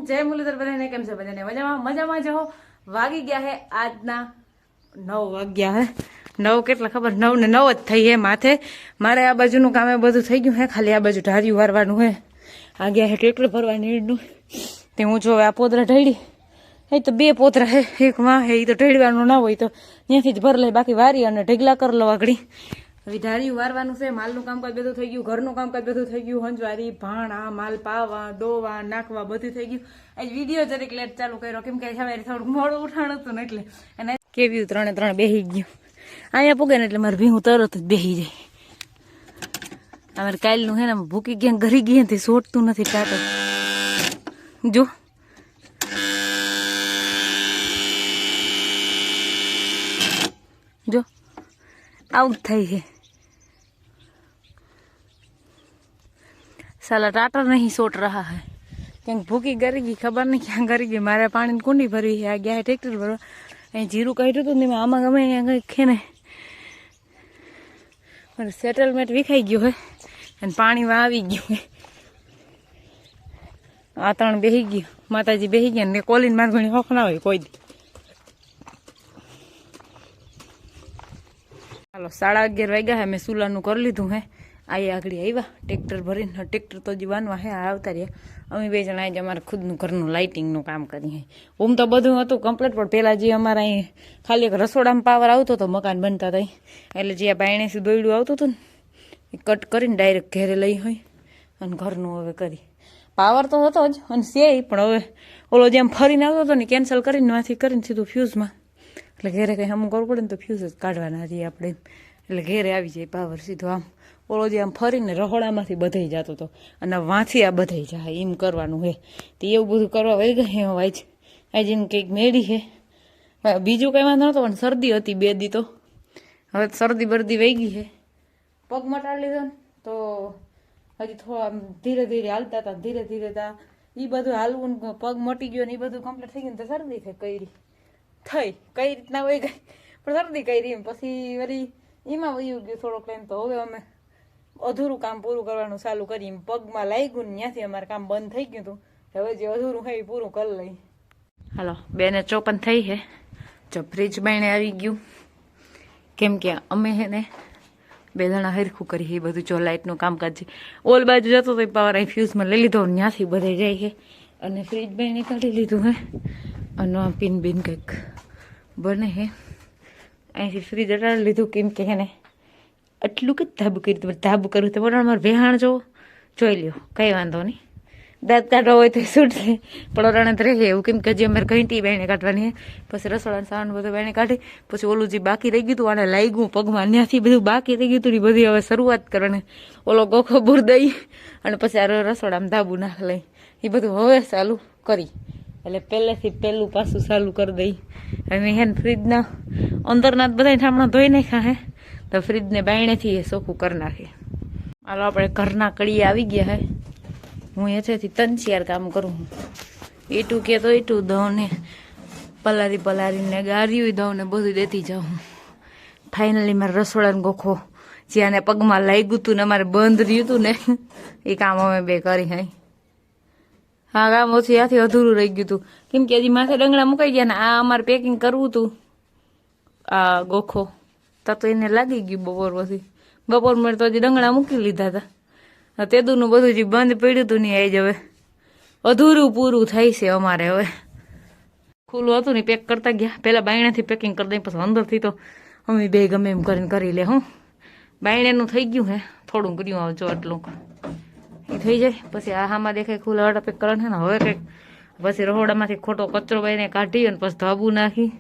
જય મુરલીધર બધાને કેમ છે બધાને મજામાં જો વાગી ગયા હે આજના 9 વાગ્યા હે 9 કેટલા ખબર 9 ને 9 જ થઈ હે માથે મારે આ બાજુનું કામ બધું થઈ ગયું હે ખાલી આ બાજુ ઢાર્યું વારવાનું હે આ ગયા હે ટ્રેક્ટર ભરવા નીડનું તે હું જો આ પોતરા ઢળી એ તો બે પોતરા હે એક માં હે એ તો ઢળવાનું ના હોય તો ત્યાંથી જ ભર લે બાકી વારી અને ઢગલા કરી લો આગળ હવે ધાર્યું વારવાનું છે માલનું કામકાજ બધું થઈ ગયું ઘરનું કામકાજ બધું થઈ ગયું હંજવારી ભાણા માલ પાવા દોવા નાખવા બધું થઈ ગયું આજ વિડીયો જરીક લેટ ચાલુ કર્યો કેમ કે સવારે થોડુંક મોડું ઉઠાણ હતું ને એટલે અને કેવી ત્રણે બેસી ગયું અહીંયા પૂગે ને એટલે મારે ભીહું તરત જ બેસી જાય અમારે કાલનું હે ને ભૂકી ગયા ઘરી ગયા તે સોટતું નથી ટાટો જો જો આઉટ થઈ છે साला टाटर नहीं सोट रहा है क्या भूखी गरी खबर नहीं क्या गरी गई मारे पानी कुंडी भरी है आ गया है ट्रेक्टर भरवा अँ जीरू काढ़्યું હતું ને આમાં ગમે અહીંયા કઈ ને મારે સેટલમેન્ટ વિખાઈ ગયું હે અને પાણી આવી ગયું હે આ ત્રણ બેહી ગયું માતાજી બેહી ગયા ને કોલીન માર ઘણી હોખ ના હોય કોઈ દી હાલો 11:30 વાગ્યા હે મેં સુલાનું કરી લીધું હે આઈ આગળ આવ્યા ટ્રેક્ટર ભરીને ટ્રેક્ટર તો જીવાનવા હે આવતા રહ્યા અમે બે જણા આજે અમારે ખુદનું ઘરનું લાઇટિંગનું કામ કરીએ ઓમ તો બધું હતું કમ્પ્લીટ પણ પહેલાં જે અમારે અહીં ખાલી એક રસોડામાં પાવર આવતો હતો મકાન બનતા હતા એટલે જે આ બાયણેથી દોયડું આવતું હતું ને એ કટ કરીને ડાયરેક્ટ ઘેરે લઈ હોય અને ઘરનું હવે કરી પાવર તો હતો જ અને છે પણ હવે ઓલો જેમ ફરીને આવતો હતો ને કેન્સલ કરીને માંથી કરીને સીધું ફ્યુઝમાં એટલે ઘેરે કંઈ હમું કરવું પડે ને તો ફ્યુઝ જ કાઢવાના રહીએ આપણે એટલે ઘેરે આવી જાય પાવર સીધો આમ ઓલો જે આમ ફરીને રહોડામાંથી બધાઈ જતો હતો અને વાંથી આ બધાઈ જાય એમ કરવાનું હે તો એવું બધું કરવા વહી ગઈ આજ આજે એમ કંઈક મેળી હે બીજું કંઈ વાંધો નહોતો પણ શરદી હતી 2 દી તો હવે શરદી બરદી વહી ગઈ હે પગ મટાડી લીધો ને તો હજી થોડા ધીરે ધીરે હાલતા હતા ધીરે ધીરે એ બધું હાલવું પગ મટી ગયો ને એ બધું કમ્પ્લીટ થઈ ગયું તો શરદી થઈ કઈ રીતના વહી ગઈ પણ શરદી કરી એમ પછી વળી એમાં વયું ગયું થોડોક ટાઈમ તો હવે અમે અધૂરું કામ પૂરું કરવાનું ચાલુ કરી પગમાં લાગ્યું ને ત્યાંથી અમારે કામ બંધ થઈ ગયું હતું હવે જે અધૂરું હોય એ પૂરું કરી લઈ હાલો 2:54 થઈ છે જો ફ્રીજ બાયણે આવી ગયું કેમ કે અમે હે ને બે જણા હરખું કરી એ બધું જો લાઇટનું કામકાજ છે ઓલ બાજુ જતો તો પાવર અહીં ફ્યુઝમાં લઈ લીધો ત્યાંથી બધે જાય છે અને ફ્રીજ બાયણે કાઢી લીધું હે અને પીન બીન કંઈક બને હે અહીંથી ફ્રીજ હટાવી લીધું કેમ કે હે ને આટલું કે ધાબુ કરી ધાબુ કરવું તો બરાબર મારે વેહાણ જોઈ લ્યો કંઈ વાંધો નહીં દાંત કાઢવા હોય તો છૂટશે પણ ઓરાણે તો રહે એવું કેમ કે હજી અમારે ઘંટી બાયણે કાઢવાની પછી રસોડાનું સામાન બધું બાયણે કાઢી પછી ઓલું જે બાકી રહી ગયું હતું આને લાગ્યું પગમાં ત્યાંથી બધું બાકી રહી ગયું હતું ને બધી હવે શરૂઆત કરવાની ઓલો ગોખો બુર દઈ અને પછી આ રસોડામાં ધાબુ નાખ લઈ એ બધું હવે ચાલુ કરી એટલે પહેલેથી પહેલું પાછું ચાલુ કરી દઈ અને હે ને ફ્રીજના અંદરના બધા ઠામણા ધોઈ નાખ્યા હે તો ફ્રીજને બાયણેથી એ ચોખ્ખું કરી નાખે હાલો આપણે ઘરના કડીએ આવી ગયા હે હું એથી 3-4 કામ કરું ઈટું કે તો ઈટું દઉં ને પલારીને ગાર્યું દઉં ને બધું દેતી જાઉં ફાઇનલી મારે રસોડાને ગોખો જ્યાં પગમાં લાગ્યું હતું ને અમારે બંધ રહ્યું હતું ને એ કામ અમે બે કરી હાઈ હા કામ ઓછી આથી અધૂરું રહી ગયું હતું કેમ કે હજી માથે ડંગડા મુકાઈ ગયા ને આ અમારે પેકિંગ કરવું હતું આ ગોખો તો એને લાગી ગયું બપોર મેં તો હજી ડંગડા મૂકી લીધા હતા તેદુનું બધું જે બંધ પડ્યું હતું ને એ જ હવે અધૂરું પૂરું થાય છે અમારે હવે ખુલ્લું હતું ને પેક કરતા ગયા પહેલાં બાયણાથી પેકિંગ કરી દઈ પછી અંદરથી તો અમે બે ગમે એમ કરીને કરી લે હું બાયણાનું થઈ ગયું હે થોડું કર્યું આવજો આટલું એ થઈ જાય પછી આ હામાં દેખાય ખુલ્લા વાળા પેક કરવાનું છે ને હવે કંઈક પછી રહોડામાંથી ખોટો કચરો બાઈને કાઢી અને પછી ધાબુ નાખી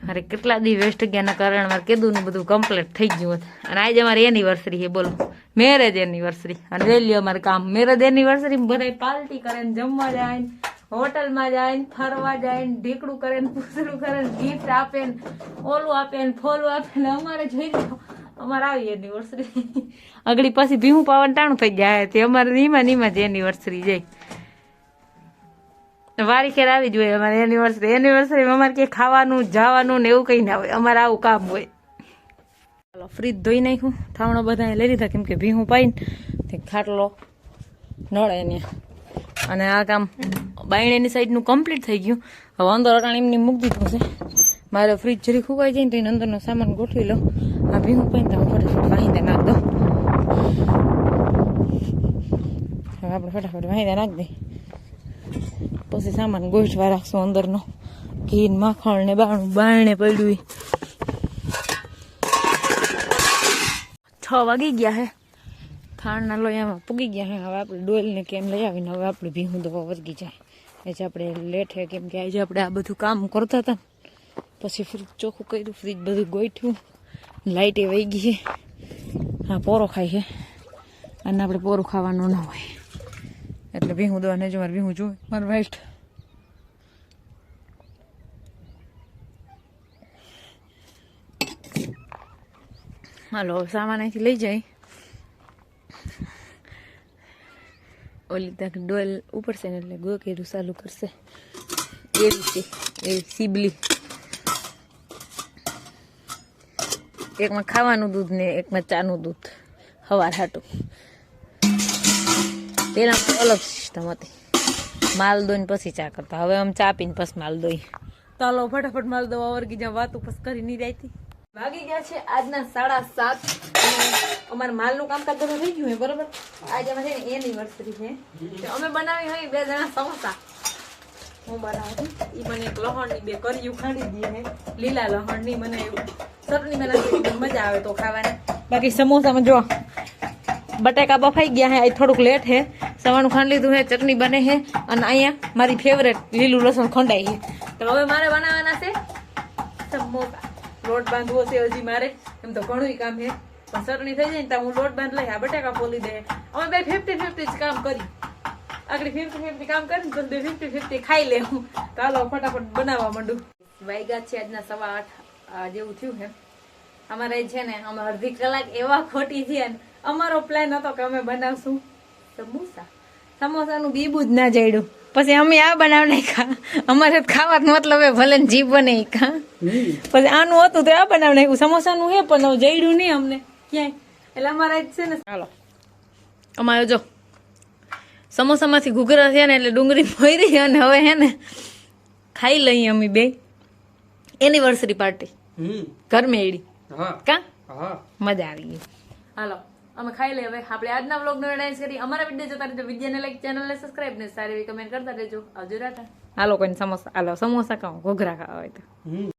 અરે કેટલા દી વેસ્ટ ગયાના કારણે મારે કીધું બધું કમ્પ્લીટ થઈ ગયું હતું અને આજે અમારી એનિવર્સરી છે બોલો મેરેજ એનિવર્સરી અને રેલી અમારે કામ મેરેજ એનિવર્સરી બધા પાર્ટી કરે ને જમવા જાય ને હોટલમાં જાય ને ફરવા જાય ને ઢીકડું કરે ને પૂછડું કરે ને ગિફ્ટ આપે ને ઓલું આપે ને ફોલું આપે ને અમારે જોઈ લો અમારે આવી એનિવર્સરી આગળ પાછી ભીહું પાવાનું ટાણું થઈ જાય તે અમારે નીમાં જ એનિવર્સરી જાય વારી ખેર આવી જ હોય અમારે એનિવર્સરીમાં અમારે ક્યાંય ખાવાનું જવાનું ને એવું કંઈ ના હોય અમારે આવું કામ હોય ચાલો ફ્રીજ ધોઈ નાખ્યું થાવણો બધા લઈ લીધા કેમ કે ભીહું પાઈને તે ખાટલો નળે એને અને આ કામ બાયણેની સાઈડનું કમ્પ્લીટ થઈ ગયું. હવે અંદર અટાણ એમની મૂકી દીધું છે. મારે ફ્રીજ જરી ખુવાઈ જાય ને તો એને અંદરનો સામાન ગોઠવી લો. આ ભીહું પહેરીને તો હું ફટાફટ વાહિંદા નાખ દઉં. હવે આપણે ફટાફટ વાહિંદા નાખ દઈએ. પછી સામાન ગોઠવા રાખશું અંદરનો. ઘી માખણ ને બાયણે પડ્યું. 6 વાગી ગયા હે. ખાંડના લોયામાં પૂગી ગયા હે. હવે આપણે ડોલને કેમ લઈ આવીને હવે આપણે ભીહું દવા વર્ગી જાય. એ જ આપણે લેટ હે કેમ કે આજે આપણે આ બધું કામ કરતા હતા. પછી ફ્રીજ ચોખ્ખું કર્યું, ફ્રીજ બધું ગોઠવ્યું, લાઇટે વહી ગઈ છે. હા પોરો ખાય છે અને આપણે પોરું ખાવાનું ના હોય એટલે ભીહું દવા ને જો મારે ભીહું જોવે મારું વાઇટ. હાલો સામાન અહીંથી લઈ જાય. ઓલી તક ડોલ ઉપર છે ને એટલે ગો કેરું ચાલુ કરશે. એ રીતે એ સીબલી એકમાં ખાવાનું દૂધ ને એકમાં ચાનું દૂધ હવાર હાટું. પેલામાં અલગ સિસ્ટમ હતી, માલ દોઈને પછી ચા કરતા. હવે આમ ચા પીને પછી માલ દોઈ. ચાલો ફટાફટ માલ દવા વર્ગી જ્યાં વાતું પછી કરી નહીં જાય. વાગી ગયા છે આજના 7:30. અમારે માલનું કામકાજ બધું થઈ ગયું હોય બરોબર. આજે અમારે એનિવર્સરી છે. અમે બનાવી હોય 2 જણા સમોસા. હું બનાવું એ મને એક લહણની 2 કર્યું ખાંડી દઈએ હે. લીલા લહણની મને ચટણી બનાવી મજા આવે તો ખાવાની. બાકી સમોસામાં જો બટાકા બફાઈ ગયા હે. થોડુંક લેટ હે. સવારનું ખાંડ લીધું હે, ચટણી બને હે અને અહીંયા મારી ફેવરેટ લીલું લસણ ખંડાઈ છે. તો હવે મારે બનાવવાના છે સમોસા. લોટ બાંધવો છે હજી મારે. એમ તો ઘણું કામ છે પણ ચટણી થઈ જાય ને તો હું લોટ બાંધ લઈ. આ બટાકા ફોલી દે. અમે બે 50-50 જ કામ કરી. આગળ 50-50 કામ કરીને તો 50-50 ખાઈ લે હું. ચાલો ફટાફટ બનાવવા માંડું. વાગ્યા છે આજના 8:15 જેવું થયું છે. અમારે છે ને અમે અડધી કલાક એવા ખોટી છે ને અમારો પ્લાન હતો કે અમે બનાવશું સમોસા. સમોસાનું બીબું જ ના જડ્યું. પછી અમે આ બનાવ નાખ્યા. અમારે ખાવાનો મતલબ એ ભલે ને જીભ બને ખા. પછી આનું હતું તો આ બનાવ નાખ્યું. સમોસાનું હે પણ જડ્યું નહીં અમને ક્યાંય. એટલે અમારે છે ને ચાલો અમારે જો સમોસામાંથી ઘૂઘરા થયા ને એટલે ડુંગળી મોરી અને હવે હે ને ખાઈ લઈએ અમે બે. એનિવર્સરી પાર્ટી ઘર મેળી કા મજા આવી ગઈ. હાલો અમે ખાઈ લઈએ હવે. આપણે આજના વ્લોગનો એન્ડ કરી. અમારા વિડીયો જોતા રહેજો. વિડીયોને લાઈક, ચેનલને સબસ્ક્રાઇબ ને સારી એવી કમેન્ટ કરતા રહેજો. આવજો રાતા. હાલો કોઈને સમોસા હાલો સમોસા ખાઓ ઘૂઘરા ખાવા હોય તો